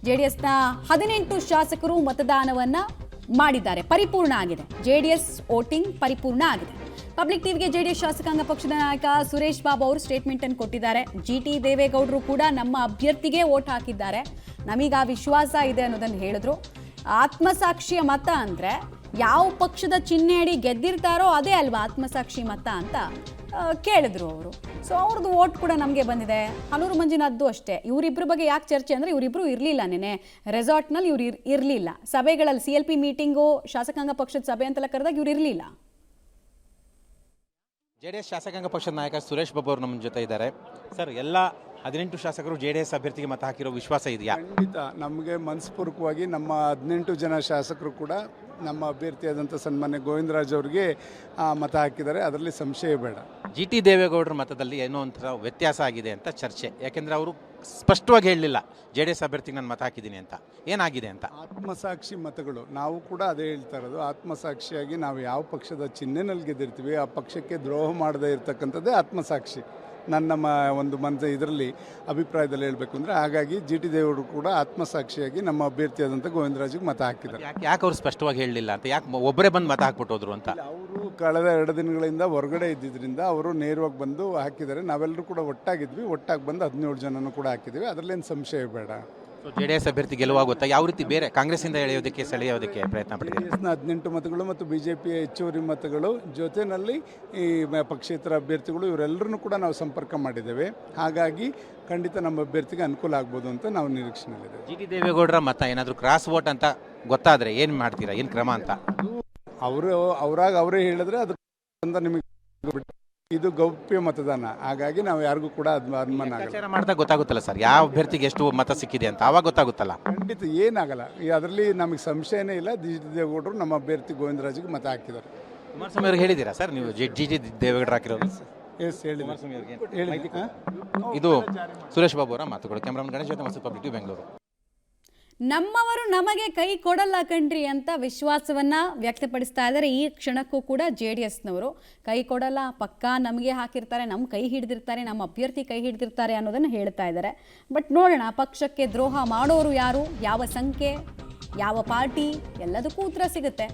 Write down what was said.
ಜೆಡಿಎಸ್ನ 18 ಶಾಸಕರು ಮತದಾನವನ್ನ ಮಾಡಿದ್ದಾರೆ, ಪರಿಪೂರ್ಣ ಆಗಿದೆ. ಜೆಡಿಎಸ್ ವೋಟಿಂಗ್ ಪರಿಪೂರ್ಣ ಆಗಿದೆ. ಪಬ್ಲಿಕ್ ಟಿವಿಗೆ ಜೆಡಿಎಸ್ ಶಾಸಕಾಂಗ ಪಕ್ಷದ ನಾಯಕ ಸುರೇಶ್ ಬಾಬು ಅವರು ಸ್ಟೇಟ್ಮೆಂಟ್ ಅನ್ನು ಕೊಟ್ಟಿದ್ದಾರೆ. ಜಿಟಿ ದೇವೇಗೌಡರು ಕೂಡ ನಮ್ಮ ಅಭ್ಯರ್ಥಿಗೆ ವೋಟ್ ಹಾಕಿದ್ದಾರೆ, ನಮೀಗ ವಿಶ್ವಾಸ ಇದೆ ಅನ್ನೋದನ್ನು ಹೇಳಿದ್ರು. ಆತ್ಮಸಾಕ್ಷಿಯ ಮತ ಅಂದ್ರೆ ಯಾವ ಪಕ್ಷದ ಚಿಹ್ನೆ ಅಡಿ ಗೆದ್ದಿರ್ತಾರೋ ಅದೇ ಅಲ್ವಾ ಆತ್ಮಸಾಕ್ಷಿ ಮತ ಅಂತ ಕೇಳಿದ್ರು ಅವರು. ಸೊ ಅವ್ರದ್ದು ವೋಟ್ ಕೂಡ ನಮಗೆ ಬಂದಿದೆ. ಹನೂರು ಮಂಜುನಾಥ್ದು ಅಷ್ಟೇ. ಇವರಿಬ್ಬರ ಬಗ್ಗೆ ಯಾಕೆ ಚರ್ಚೆ ಅಂದರೆ ಇವರಿಬ್ಬರು ಇರಲಿಲ್ಲ, ನೆನೆ ರೆಸಾರ್ಟ್ನಲ್ಲಿ ಇವ್ರು ಇರಲಿಲ್ಲ. ಸಭೆಗಳಲ್ಲಿ CLP ಮೀಟಿಂಗು, ಶಾಸಕಾಂಗ ಪಕ್ಷದ ಸಭೆ ಅಂತೆಲ್ಲ ಕರೆದಾಗ ಇವ್ರು ಇರಲಿಲ್ಲ. ಜೆಡಿಎಸ್ ಶಾಸಕಾಂಗ ಪಕ್ಷದ ನಾಯಕ ಸುರೇಶ್ ಬಾಬು ಅವರು ನಮ್ಮ ಜೊತೆ ಇದ್ದಾರೆ. ಸರ್, ಎಲ್ಲ 18 ಶಾಸಕರು ಜೆಡಿಎಸ್ ಅಭ್ಯರ್ಥಿಗೆ ಮತ ಹಾಕಿರೋ ವಿಶ್ವಾಸ ಇದೆಯಾ? ಖಂಡಿತ ನಮಗೆ ಮನಸ್ಪೂರ್ವಕವಾಗಿ ನಮ್ಮ 18 ಜನ ಶಾಸಕರು ಕೂಡ ನಮ್ಮ ಅಭ್ಯರ್ಥಿಯಾದಂಥ ಸನ್ಮಾನ್ಯ ಗೋವಿಂದರಾಜ್ ಅವರಿಗೆ ಮತ ಹಾಕಿದ್ದಾರೆ, ಅದರಲ್ಲಿ ಸಂಶಯ ಬೇಡ. GT ದೇವೇಗೌಡರ ಮತದಲ್ಲಿ ಏನೋ ಒಂಥರ ವ್ಯತ್ಯಾಸ ಆಗಿದೆ ಅಂತ ಚರ್ಚೆ. ಯಾಕೆಂದರೆ ಅವರು ಸ್ಪಷ್ಟವಾಗಿ ಹೇಳಲಿಲ್ಲ ಜೆಡಿಎಸ್ ಅಭ್ಯರ್ಥಿಗೆ ನಾನು ಮತ ಹಾಕಿದ್ದೀನಿ ಅಂತ. ಏನಾಗಿದೆ ಅಂತ ಆತ್ಮಸಾಕ್ಷಿ ಮತಗಳು, ನಾವು ಕೂಡ ಅದೇ ಹೇಳ್ತಾ ಇರೋದು. ಆತ್ಮಸಾಕ್ಷಿಯಾಗಿ ನಾವು ಯಾವ ಪಕ್ಷದ ಚಿಹ್ನೆನಲ್ಲಿ ಗೆದ್ದಿರ್ತೀವಿ ಆ ಪಕ್ಷಕ್ಕೆ ದ್ರೋಹ ಮಾಡದೇ ಇರತಕ್ಕಂಥದ್ದೇ ಆತ್ಮಸಾಕ್ಷಿ. ನಮ್ಮ ಒಂದು ಇದರಲ್ಲಿ ಅಭಿಪ್ರಾಯದಲ್ಲಿ ಹೇಳಬೇಕು ಅಂದರೆ, ಹಾಗಾಗಿ GT ದೇವೇಗೌಡರು ಕೂಡ ಆತ್ಮಸಾಕ್ಷಿಯಾಗಿ ನಮ್ಮ ಅಭ್ಯರ್ಥಿಯಾದಂಥ ಗೋವಿಂದರಾಜ್ಗೆ ಮತ ಹಾಕಿದ್ದಾರೆ. ಯಾಕೆ ಅವ್ರು ಸ್ಪಷ್ಟವಾಗಿ ಹೇಳಲಿಲ್ಲ ಅಂತ? ಯಾಕೆ ಒಬ್ಬರೇ ಬಂದು ಮತ ಹಾಕ್ಬಿಟ್ಟೋದ್ರು ಅಂತ? ಅವರು ಕಳೆದ 2 ದಿನಗಳಿಂದ ಹೊರಗಡೆ ಇದ್ದಿದ್ದರಿಂದ ಅವರು ನೇರವಾಗಿ ಬಂದು ಹಾಕಿದ್ದಾರೆ. ನಾವೆಲ್ಲರೂ ಕೂಡ ಒಟ್ಟಾಗಿದ್ವಿ, ಒಟ್ಟಾಗಿ ಬಂದು 17 ಜನನೂ ಕೂಡ ಹಾಕಿದ್ದೀವಿ, ಅದರಲ್ಲೇನು ಸಂಶಯ ಬೇಡ. ಜೆಡಿಎಸ್ ಅಭ್ಯರ್ಥಿ ಗೆಲುವಾಗುತ್ತಾ? ಯಾವ ರೀತಿ ಬೇರೆ ಕಾಂಗ್ರೆಸ್ಸಿಂದ ಸೆಳೆಯೋದಕ್ಕೆ ಪ್ರಯತ್ನ ಪಟ್ಟಿದೆ? ಕಾಂಗ್ರೆಸ್ನ 18 ಮತಗಳು ಮತ್ತು BJPಯ ಹೆಚ್ಚುವರಿ ಮತಗಳು ಜೊತೆಯಲ್ಲಿ ಈ ಪಕ್ಷೇತರ ಅಭ್ಯರ್ಥಿಗಳು ಇವರೆಲ್ಲರನ್ನೂ ಕೂಡ ನಾವು ಸಂಪರ್ಕ ಮಾಡಿದ್ದೇವೆ. ಹಾಗಾಗಿ ಖಂಡಿತ ನಮ್ಮ ಅಭ್ಯರ್ಥಿಗೆ ಅನುಕೂಲ ಆಗ್ಬೋದು ಅಂತ ನಾವು ನಿರೀಕ್ಷೆಯಲ್ಲಿದ್ದೇವೆ. GT ದೇವೇಗೌಡರ ಮತ ಏನಾದರೂ ಕ್ರಾಸ್ ವೋಟ್ ಅಂತ ಗೊತ್ತಾದರೆ ಏನು ಮಾಡ್ತೀರಾ? ಏನು ಕ್ರಮ ಅಂತ ಅವರೇ ಹೇಳಿದ್ರೆ ಅದು ನಿಮಗೆ ಇದು ಗೌಪ್ಯ ಮತದಾನ, ಹಾಗಾಗಿ ನಾವು ಯಾರಿಗೂ ಕೂಡ ಅನುಮಾನ ಆಗಲ್ಲ. ಮಾಡ್ತಾ ಗೊತ್ತಾಗುತ್ತಲ್ಲ ಸರ್, ಯಾವ ಅಭ್ಯರ್ಥಿಗೆ ಎಷ್ಟು ಮತ ಸಿಕ್ಕಿದೆ ಅಂತ ಆವಾಗ ಗೊತ್ತಾಗುತ್ತಲ್ಲ. ಖಂಡಿತ ಏನಾಗಲ್ಲ, ಅದರಲ್ಲಿ ನಮಗೆ ಸಂಶಯನೇ ಇಲ್ಲ. GT ದೇವೇಗೌಡರು ನಮ್ಮ ಅಭ್ಯರ್ಥಿ ಗೋವಿಂದರಾಜ್ಗೆ ಮತ ಹಾಕಿದ್ದಾರೆ. ಕುಮಾರಸ್ವಾಮಿ ಅವ್ರಿಗೆ ಹೇಳಿದ್ದೀರಾ ಸರ್ ನೀವು GT ದೇವೇಗೌಡರು ಹಾಕಿರೋದು? ಎಸ್ ಹೇಳಿ. ಇದು ಸುರೇಶ್ ಬಾಬು ಅವರ ಮಾತುಗಳು. ಕ್ಯಾಮ್ರಾಮನ್ ಗಣೇಶ್ ಜೊತೆ ಮಸೂದ್, ಪಬ್ಲಿಕ್ ಟಿವಿ, ಬೆಂಗಳೂರು. ನಮ್ಮವರು ನಮಗೆ ಕೈ ಕೊಡಲ್ಲ ಕಣ್ರಿ ಅಂತ ವಿಶ್ವಾಸವನ್ನ ವ್ಯಕ್ತಪಡಿಸ್ತಾ ಇದ್ದಾರೆ. ಈ ಕ್ಷಣಕ್ಕೂ ಕೂಡ JDSನವರು ಕೈ ಕೊಡಲ್ಲ, ಪಕ್ಕಾ ನಮಗೆ ಹಾಕಿರ್ತಾರೆ, ನಮ್ಮ ಕೈ ಹಿಡಿದಿರ್ತಾರೆ, ನಮ್ಮ ಅಭ್ಯರ್ಥಿ ಕೈ ಹಿಡಿದಿರ್ತಾರೆ ಅನ್ನೋದನ್ನು ಹೇಳ್ತಾ ಇದ್ದಾರೆ. ಬಟ್ ನೋಡೋಣ, ಪಕ್ಷಕ್ಕೆ ದ್ರೋಹ ಮಾಡೋರು ಯಾರು, ಯಾವ ಸಂಖ್ಯೆ, ಯಾವ ಪಾರ್ಟಿ, ಎಲ್ಲದಕ್ಕೂ ಉತ್ತರ ಸಿಗುತ್ತೆ.